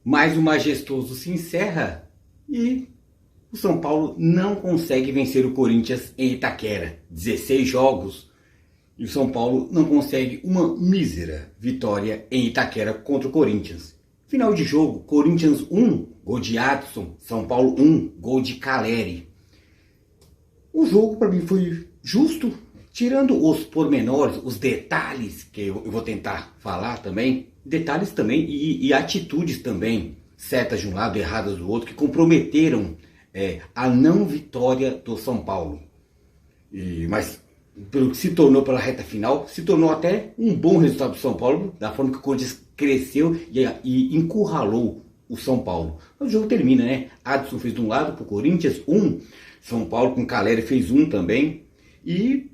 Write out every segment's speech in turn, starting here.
Mais um majestoso se encerra e o São Paulo não consegue vencer o Corinthians em Itaquera. 16 jogos e o São Paulo não consegue uma mísera vitória em Itaquera contra o Corinthians. Final de jogo, Corinthians 1, gol de Adson, São Paulo 1, gol de Caleri. O jogo para mim foi justo, tirando os pormenores, os detalhes que eu vou tentar falar também, detalhes também e atitudes também, certas de um lado, erradas do outro, que comprometeram a não vitória do São Paulo. Mas pelo que se tornou pela reta final, se tornou até um bom resultado do São Paulo, da forma que o Corinthians cresceu e encurralou o São Paulo. O jogo termina, né? Adson fez de um lado para o Corinthians, São Paulo com Caleri fez um também. E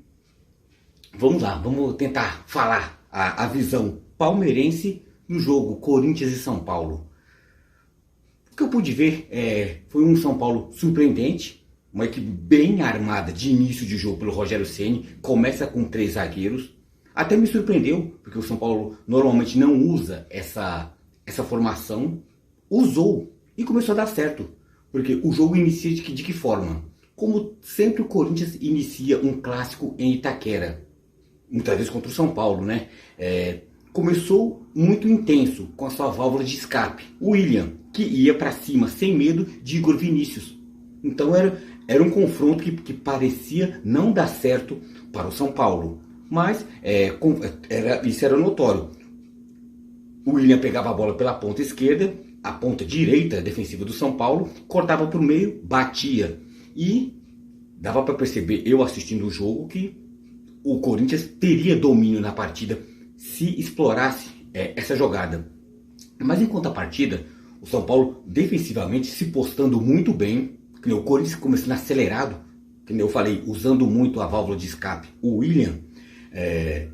vamos lá, vamos tentar falar a visão palmeirense no jogo Corinthians e São Paulo. O que eu pude ver foi um São Paulo surpreendente, uma equipe bem armada de início de jogo pelo Rogério Ceni, começa com 3 zagueiros. Até me surpreendeu, porque o São Paulo normalmente não usa essa formação. Usou e começou a dar certo, porque o jogo inicia de que forma? Como sempre o Corinthians inicia um clássico em Itaquera, muitas vezes contra o São Paulo, né? Começou muito intenso com a sua válvula de escape, o William, que ia para cima sem medo de Igor Vinícius. Então era um confronto que parecia não dar certo para o São Paulo, mas isso era notório. O William pegava a bola pela ponta esquerda, a ponta direita defensiva do São Paulo, cortava para o meio, batia. E dava para perceber, eu assistindo o jogo, que o Corinthians teria domínio na partida se explorasse essa jogada. Mas em contrapartida, o São Paulo defensivamente se postando muito bem, que o Corinthians começando acelerado, que eu falei, usando muito a válvula de escape, o William,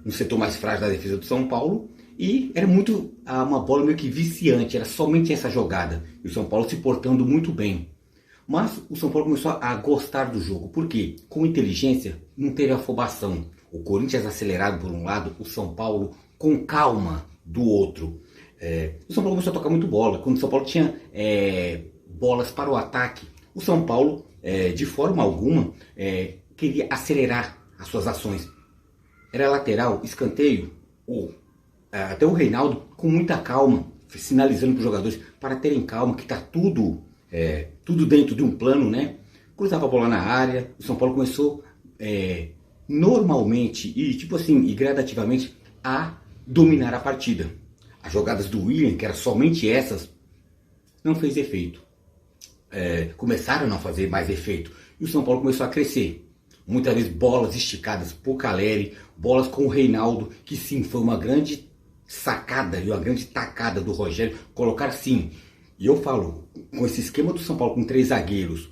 no setor mais frágil da defesa do São Paulo, e era muito uma bola meio que viciante, era somente essa jogada, e o São Paulo se portando muito bem. Mas o São Paulo começou a gostar do jogo, porque com inteligência não teve afobação. O Corinthians acelerado por um lado, o São Paulo com calma do outro. O São Paulo começou a tocar muito bola. Quando o São Paulo tinha bolas para o ataque, o São Paulo, de forma alguma, queria acelerar as suas ações. Era lateral, escanteio, até o Reinaldo com muita calma, sinalizando para os jogadores para terem calma, que está tudo dentro de um plano, né? Cruzava a bola na área, o São Paulo começou normalmente e gradativamente a dominar a partida. As jogadas do William, que eram somente essas, não fez efeito. Começaram a não fazer mais efeito. E o São Paulo começou a crescer. Muitas vezes bolas esticadas por Caleri, bolas com o Reinaldo, que sim, foi uma grande sacada e uma grande tacada do Rogério, colocar sim. E eu falo, com esse esquema do São Paulo com 3 zagueiros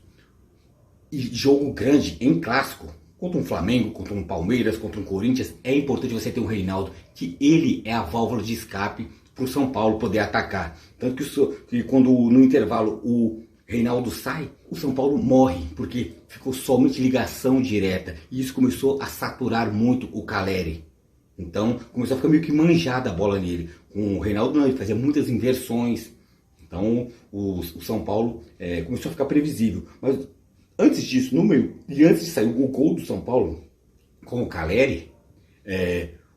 e jogo grande em clássico, contra um Flamengo, contra um Palmeiras, contra um Corinthians, é importante você ter um Reinaldo, que ele é a válvula de escape para o São Paulo poder atacar. Tanto que quando no intervalo o Reinaldo sai, o São Paulo morre, porque ficou somente ligação direta. E isso começou a saturar muito o Caleri. Então começou a ficar meio que manjada a bola nele. Com o Reinaldo não, ele fazia muitas inversões. Então o São Paulo começou a ficar previsível. Mas antes disso, no meio, e antes de sair o gol do São Paulo com o Caleri,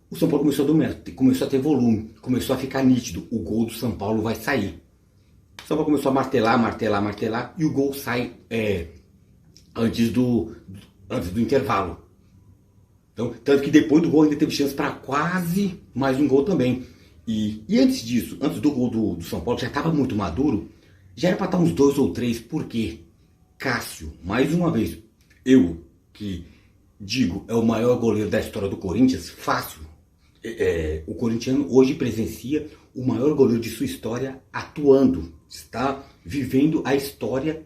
o São Paulo começou a dominar, começou a ter volume, começou a ficar nítido. O gol do São Paulo vai sair. O São Paulo começou a martelar e o gol sai antes do intervalo. Então, tanto que depois do gol ainda teve chance para quase mais um gol também. E antes disso, antes do gol do São Paulo, já estava muito maduro, já era para estar uns 2 ou 3, por quê? Cássio, mais uma vez, eu que digo, é o maior goleiro da história do Corinthians, fácil. O corintiano hoje presencia o maior goleiro de sua história atuando, está vivendo a história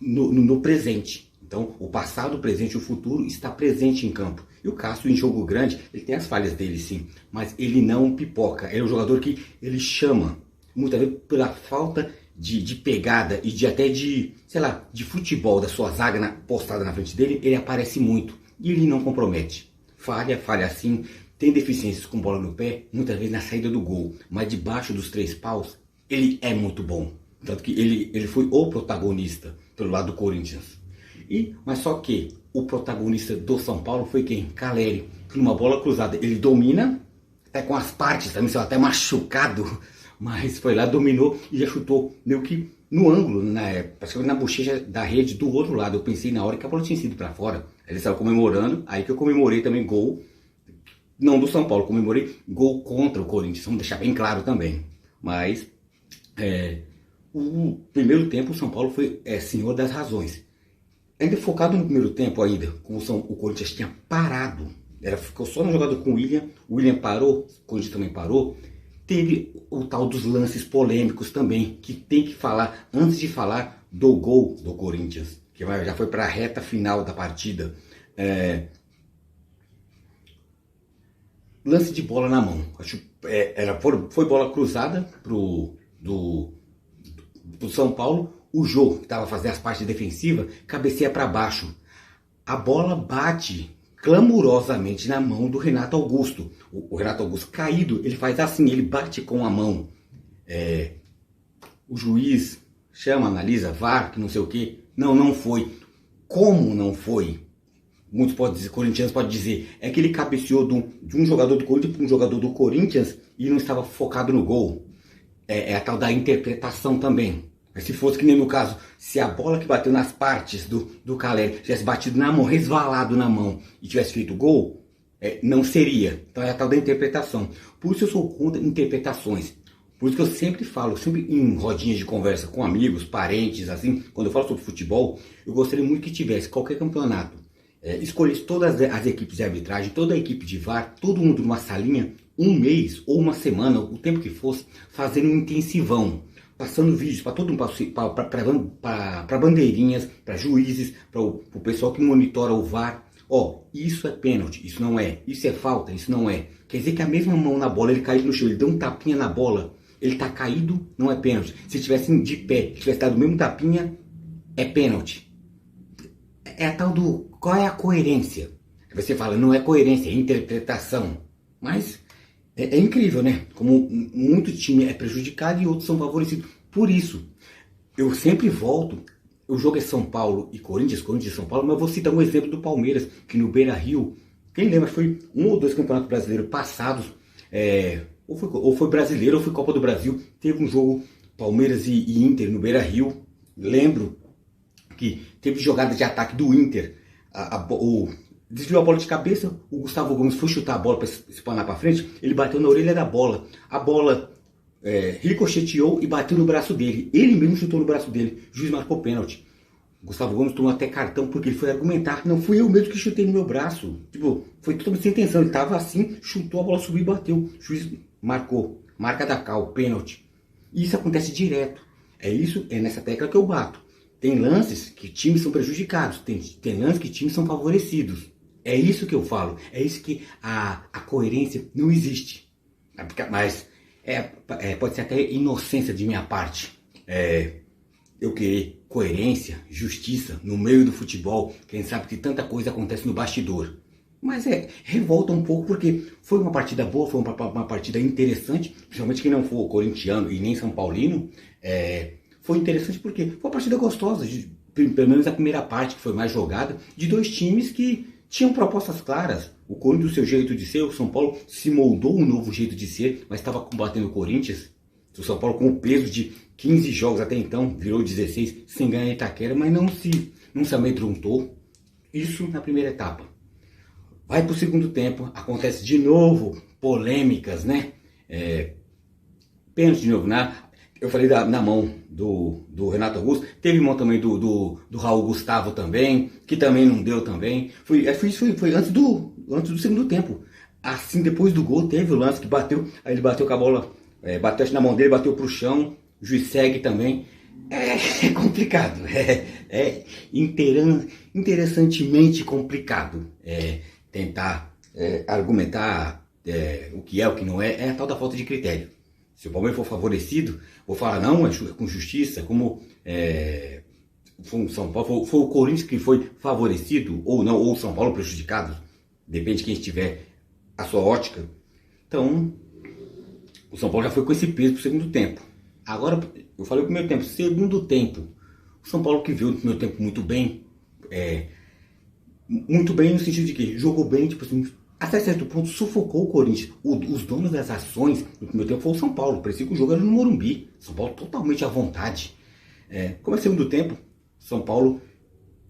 no presente. Então, o passado, o presente e o futuro está presente em campo. E o Cássio, em jogo grande, ele tem as falhas dele sim, mas ele não pipoca. Ele é um jogador que ele chama, muitas vezes pela falta de pegada e de futebol da sua zaga postada na frente dele, ele aparece muito. E ele não compromete. Falha sim, tem deficiências com bola no pé, muitas vezes na saída do gol, mas debaixo dos 3 paus, ele é muito bom. Tanto que ele foi o protagonista pelo lado do Corinthians. Mas só que o protagonista do São Paulo foi quem? Caleri. Numa bola cruzada, ele domina, até com as partes também, saiu até machucado, mas foi lá, dominou e já chutou meio que no ângulo, praticamente na bochecha da rede do outro lado. Eu pensei na hora que a bola tinha sido para fora. Ele estava comemorando, aí que eu comemorei também gol, não do São Paulo, comemorei gol contra o Corinthians, vamos deixar bem claro também. Mas o primeiro tempo o São Paulo foi senhor das razões. Ainda focado no primeiro tempo ainda, como o Corinthians tinha parado, ficou só no jogador com o William parou, o Corinthians também parou. Teve o tal dos lances polêmicos também, que tem que falar, antes de falar do gol do Corinthians, que já foi para a reta final da partida. Lance de bola na mão. Foi bola cruzada do São Paulo. O Jô, que estava fazendo as partes defensivas, cabeceia para baixo. A bola bate clamorosamente na mão do Renato Augusto. O Renato Augusto caído, ele faz assim, ele bate com a mão. O juiz chama, analisa, VAR, que não sei o que. Não foi. Como não foi? Muitos corintianos podem dizer, é que ele cabeceou de um jogador do Corinthians para um jogador do Corinthians e não estava focado no gol. É a tal da interpretação também. Mas se fosse que nem no caso, se a bola que bateu nas partes do Caleri tivesse batido na mão, resvalado na mão e tivesse feito gol, não seria. Então é a tal da interpretação. Por isso eu sou contra interpretações. Por isso que eu sempre falo, sempre em rodinhas de conversa com amigos, parentes, assim, quando eu falo sobre futebol, eu gostaria muito que tivesse qualquer campeonato. Escolhesse todas as equipes de arbitragem, toda a equipe de VAR, todo mundo numa salinha, um mês ou uma semana, o tempo que fosse, fazendo um intensivão. Passando vídeos para todo mundo, para bandeirinhas, para juízes, para o pessoal que monitora o VAR. Isso é pênalti, isso não é. Isso é falta, isso não é. Quer dizer que a mesma mão na bola, ele caiu no chão, ele deu um tapinha na bola, ele está caído, não é pênalti. Se tivesse de pé, tivesse dado o mesmo tapinha, é pênalti. É a tal do... Qual é a coerência? Você fala, não é coerência, é interpretação. Mas... É incrível, né? Como muito time é prejudicado e outros são favorecidos. Por isso, eu sempre volto. O jogo é São Paulo e Corinthians e São Paulo, mas eu vou citar um exemplo do Palmeiras, que no Beira-Rio, quem lembra, foi um ou dois campeonatos brasileiros passados, ou foi brasileiro ou foi Copa do Brasil, teve um jogo Palmeiras e Inter no Beira-Rio. Lembro que teve jogada de ataque do Inter, desviou a bola de cabeça, o Gustavo Gomes foi chutar a bola para espanar para frente, ele bateu na orelha da bola. A bola ricocheteou e bateu no braço dele. Ele mesmo chutou no braço dele. O juiz marcou pênalti. O Gustavo Gomes tomou até cartão porque ele foi argumentar. Não fui eu mesmo que chutei no meu braço. Tipo, foi totalmente sem intenção. Ele estava assim, chutou, a bola subiu e bateu. O juiz marcou. Marca da cal, pênalti. E isso acontece direto. É nessa tecla que eu bato. Tem lances que times são prejudicados. Tem lances que times são favorecidos. É isso que eu falo. É isso que a coerência não existe. Mas pode ser até inocência de minha parte. Eu querer coerência, justiça no meio do futebol. Quem sabe que tanta coisa acontece no bastidor. Mas revolta um pouco porque foi uma partida boa, foi uma partida interessante. Principalmente quem não for corintiano e nem São Paulino. Foi interessante porque foi uma partida gostosa. Pelo menos a primeira parte que foi mais jogada. De dois times que tinham propostas claras. O Corinthians, do seu jeito de ser, o São Paulo se moldou um novo jeito de ser, mas estava combatendo o Corinthians. O São Paulo com o peso de 15 jogos até então, virou 16, sem ganhar em Itaquera, mas não se amedrontou. Isso na primeira etapa. Vai para o segundo tempo, acontece de novo polêmicas, né? Pênalti de novo, né? Eu falei na mão do Renato Augusto, teve mão também do Raul Gustavo também, que também não deu também. Foi antes do segundo tempo. Assim, depois do gol, teve o lance que bateu, aí ele bateu com a bola, bateu na mão dele, bateu pro chão, o juiz segue também. É complicado, interessantemente complicado. Tentar argumentar o que é, o que não é a tal da falta de critério. Se o Palmeiras for favorecido, vou falar não, é com justiça, como foi o São Paulo, foi o Corinthians que foi favorecido, ou não, ou o São Paulo prejudicado, depende de quem estiver a sua ótica. Então, o São Paulo já foi com esse peso para o segundo tempo. Agora, eu falei o primeiro tempo, segundo tempo. O São Paulo que viu no primeiro tempo muito bem no sentido de que jogou bem, tipo assim, até certo ponto sufocou o Corinthians. Os donos das ações no primeiro tempo foi o São Paulo. Parecia que o jogo era no Morumbi. São Paulo totalmente à vontade. Como é segundo tempo, São Paulo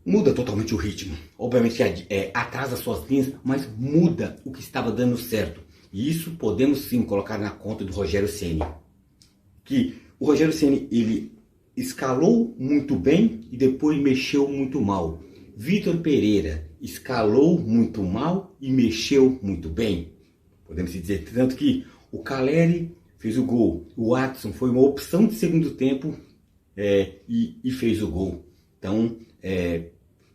muda totalmente o ritmo. Obviamente que atrasa suas linhas, mas muda o que estava dando certo. E isso podemos sim colocar na conta do Rogério Ceni. Que o Rogério Ceni, ele escalou muito bem e depois mexeu muito mal. Vitor Pereira escalou muito mal e mexeu muito bem. Podemos dizer tanto que o Caleri fez o gol. O Watson foi uma opção de segundo tempo e fez o gol. Então,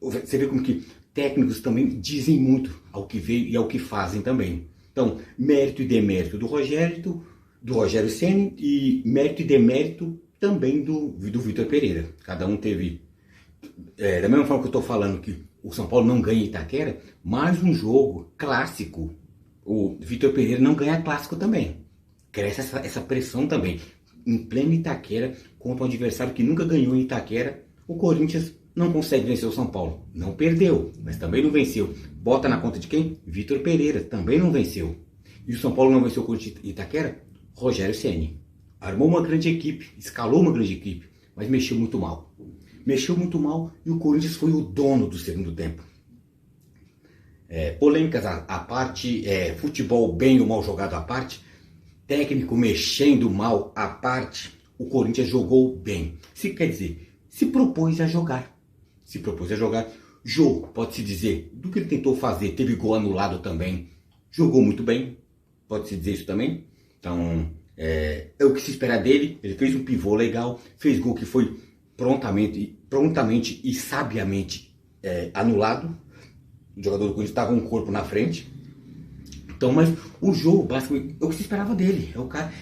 você vê como que técnicos também dizem muito ao que veio e ao que fazem também. Então, mérito e demérito do Rogério Ceni e mérito e demérito também do Vitor Pereira. Cada um teve... da mesma forma que eu estou falando que o São Paulo não ganha Itaquera, mais um jogo clássico. O Vitor Pereira não ganha clássico também. Cresce essa pressão também. Em pleno Itaquera, contra um adversário que nunca ganhou em Itaquera, o Corinthians não consegue vencer o São Paulo. Não perdeu, mas também não venceu. Bota na conta de quem? Vitor Pereira, também não venceu. E o São Paulo não venceu o Corinthians em Itaquera? Rogério Ceni. Armou uma grande equipe, escalou uma grande equipe, mas mexeu muito mal. Mexeu muito mal e o Corinthians foi o dono do segundo tempo. Polêmicas à parte, futebol bem ou mal jogado à parte, técnico mexendo mal à parte, o Corinthians jogou bem. Quer dizer, se propôs a jogar. Se propôs a jogar. Jogo, pode-se dizer, do que ele tentou fazer, teve gol anulado também. Jogou muito bem, pode-se dizer isso também. Então, é o que se espera dele. Ele fez um pivô legal, fez gol que foi prontamente e sabiamente anulado. O jogador do Corinthians estava com o corpo na frente. Então, mas o jogo, basicamente, é o que se esperava dele.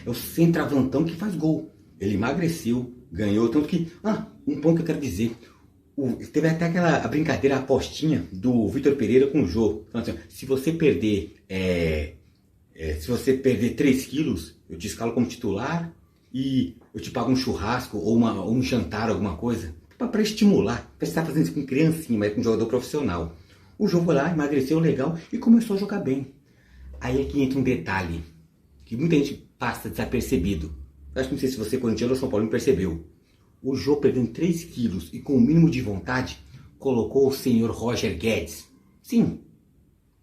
É o centroavantão que faz gol. Ele emagreceu, ganhou, tanto que... um ponto que eu quero dizer. Teve até a brincadeira, a apostinha do Vitor Pereira com o Jô. Então, assim, se você perder 3 quilos, eu te escalo como titular e eu te pago um churrasco ou um jantar, alguma coisa, para estimular. Você está fazendo isso com criancinha, mas com um jogador profissional. O Jô foi lá, emagreceu legal e começou a jogar bem. Aí é que entra um detalhe que muita gente passa desapercebido. Eu acho que não sei se você, corintiano ou São Paulo, percebeu. O Jô, perdendo 3 quilos e com o mínimo de vontade, colocou o senhor Roger Guedes. Sim,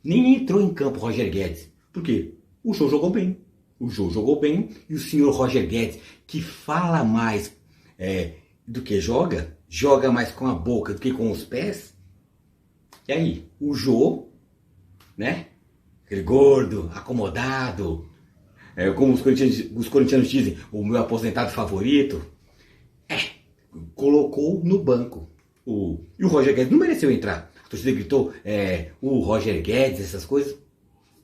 nem entrou em campo Roger Guedes. Por quê? O Jô jogou bem. O Jô jogou bem e o senhor Roger Guedes, que fala mais do que joga mais com a boca do que com os pés. E aí, o Jô, né? Aquele gordo, acomodado, como os corintianos dizem, o meu aposentado favorito, colocou no banco. E o Roger Guedes não mereceu entrar. A torcida gritou, o Roger Guedes, essas coisas.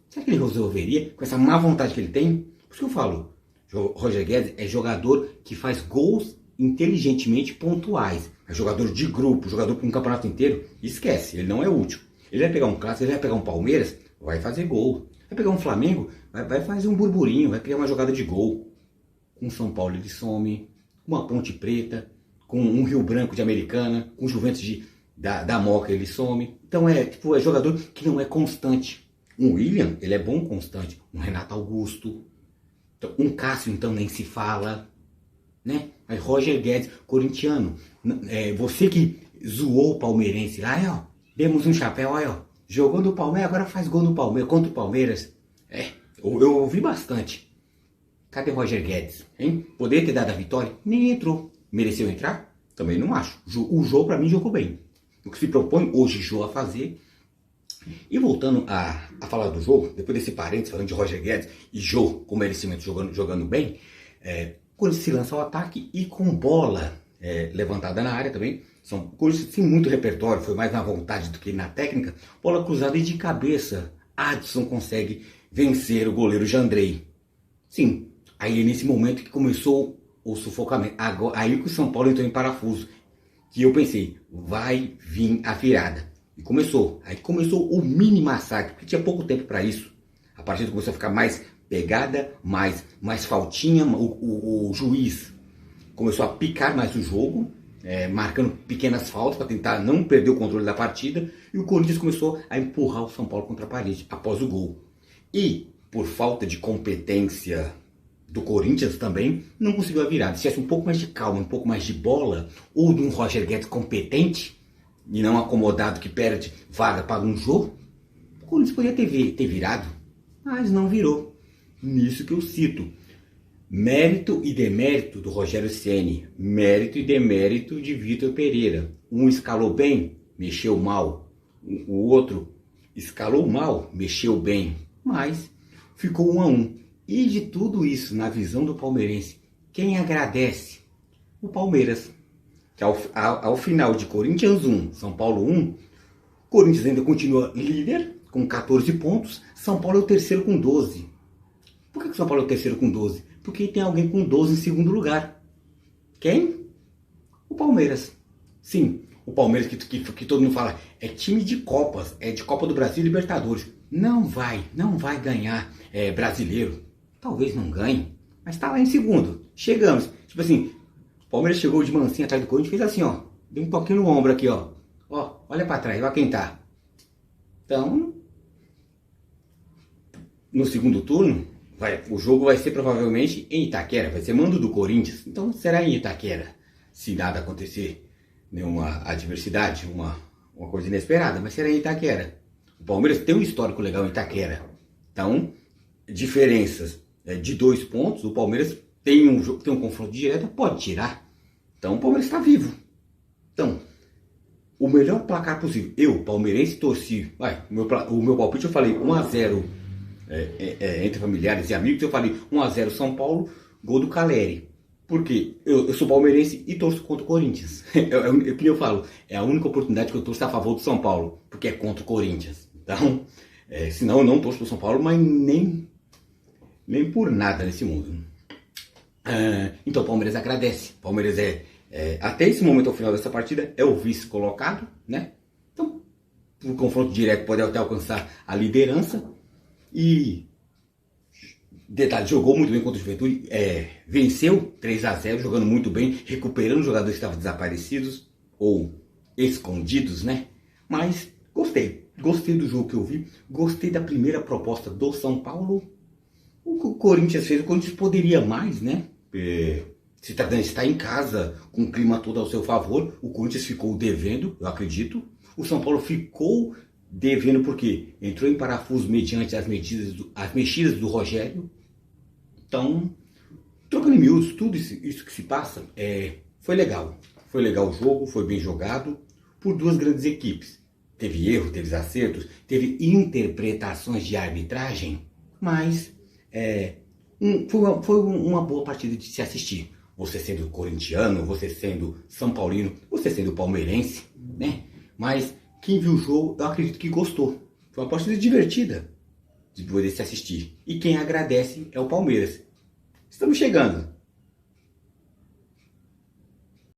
Será que ele resolveria com essa má vontade que ele tem? Por isso que eu falo, o Roger Guedes é jogador que faz gols inteligentemente pontuais. É jogador de grupo, jogador para um campeonato inteiro. Esquece, ele não é útil. Ele vai pegar um clássico, ele vai pegar um Palmeiras, vai fazer gol. Vai pegar um Flamengo, vai fazer um burburinho, vai pegar uma jogada de gol. Com São Paulo ele some, com uma Ponte Preta, com um Rio Branco de Americana, com o Juventus da Moca ele some. Então é jogador que não é constante. Um William, ele é bom constante. Um Renato Augusto, um Cássio então nem se fala, né? Mas Roger Guedes, corintiano, você que zoou o palmeirense lá, demos um chapéu, jogou no Palmeiras, agora faz gol no Palmeiras, contra o Palmeiras. Eu ouvi bastante. Cadê o Roger Guedes, hein? Poderia ter dado a vitória? Nem entrou. Mereceu entrar? Também não acho. O Jô, pra mim, jogou bem. O que se propõe hoje Jô a fazer. E voltando a falar do jogo, depois desse parênteses, falando de Roger Guedes e Jô, com merecimento jogando bem, quando se lança ao ataque e com bola levantada na área também, são coisas sem muito repertório, foi mais na vontade do que na técnica, bola cruzada e de cabeça, Adson consegue vencer o goleiro Jandrei. Sim, aí é nesse momento que começou o sufocamento, aí que o São Paulo entrou em parafuso, que eu pensei, vai vir a virada. E começou. Aí começou o mini massacre, porque tinha pouco tempo para isso. A partida começou a ficar mais pegada, mais faltinha. O juiz começou a picar mais o jogo, marcando pequenas faltas para tentar não perder o controle da partida, e o Corinthians começou a empurrar o São Paulo contra a parede após o gol. E, por falta de competência do Corinthians também, não conseguiu a virada. Se tivesse um pouco mais de calma, um pouco mais de bola, ou de um Roger Guedes competente, e não acomodado que perde vaga para um jogo, o Corinthians poderia ter virado, mas não virou. Nisso que eu cito: mérito e demérito do Rogério Ceni, mérito e demérito de Vitor Pereira. Um escalou bem, mexeu mal. O outro escalou mal, mexeu bem. Mas ficou 1-1. E de tudo isso, na visão do palmeirense, quem agradece? O Palmeiras. Que ao final de Corinthians 1, São Paulo 1, Corinthians ainda continua líder com 14 pontos. São Paulo é o terceiro com 12. Por que o São Paulo é o terceiro com 12? Porque tem alguém com 12 em segundo lugar. Quem? O Palmeiras. Sim, o Palmeiras que todo mundo fala é time de Copas, é de Copa do Brasil e Libertadores. Não vai ganhar brasileiro. Talvez não ganhe, mas está lá em segundo. Chegamos. Tipo assim, o Palmeiras chegou de mansinho atrás do Corinthians e fez assim, ó. Deu um toquinho no ombro aqui, ó. Ó, olha para trás, olha quem tá. Então, no segundo turno, o jogo vai ser provavelmente em Itaquera. Vai ser mando do Corinthians. Então será em Itaquera. Se nada acontecer, nenhuma adversidade, uma coisa inesperada, mas será em Itaquera. O Palmeiras tem um histórico legal em Itaquera. Então, diferenças de 2 pontos, o Palmeiras tem um confronto direto, pode tirar. Então o Palmeiras está vivo. Então, o melhor placar possível. Eu, palmeirense, torci. O meu palpite eu falei 1-0 entre familiares e amigos. Eu falei 1-0 São Paulo, gol do Caleri. Porque eu sou palmeirense e torço contra o Corinthians. O que eu falo, é a única oportunidade que eu torço a favor do São Paulo, porque é contra o Corinthians. Então, senão eu não torço pro São Paulo, mas nem por nada nesse mundo. Então o Palmeiras agradece. O Palmeiras até esse momento, ao final dessa partida, é o vice colocado, né? Então, o confronto direto pode até alcançar a liderança. E detalhe, jogou muito bem contra o Juventude, venceu 3-0, jogando muito bem, recuperando os jogadores que estavam desaparecidos ou escondidos, né? Mas gostei do jogo que eu vi, gostei da primeira proposta do São Paulo. O que o Corinthians fez, o Corinthians poderia mais, né? Se tratando de estar em casa, com o clima todo ao seu favor, o Corinthians ficou devendo, eu acredito. O São Paulo ficou devendo porque entrou em parafuso mediante as mexidas do Rogério. Então, trocando em miúdos, tudo isso que se passa, foi legal. Foi legal o jogo, foi bem jogado por duas grandes equipes. Teve erro, teve acertos, teve interpretações de arbitragem, mas foi uma boa partida de se assistir. Você sendo corintiano, você sendo São Paulino, você sendo palmeirense, né? Mas quem viu o jogo, eu acredito que gostou. Foi uma partida divertida de poder se assistir. E quem agradece é o Palmeiras. Estamos chegando.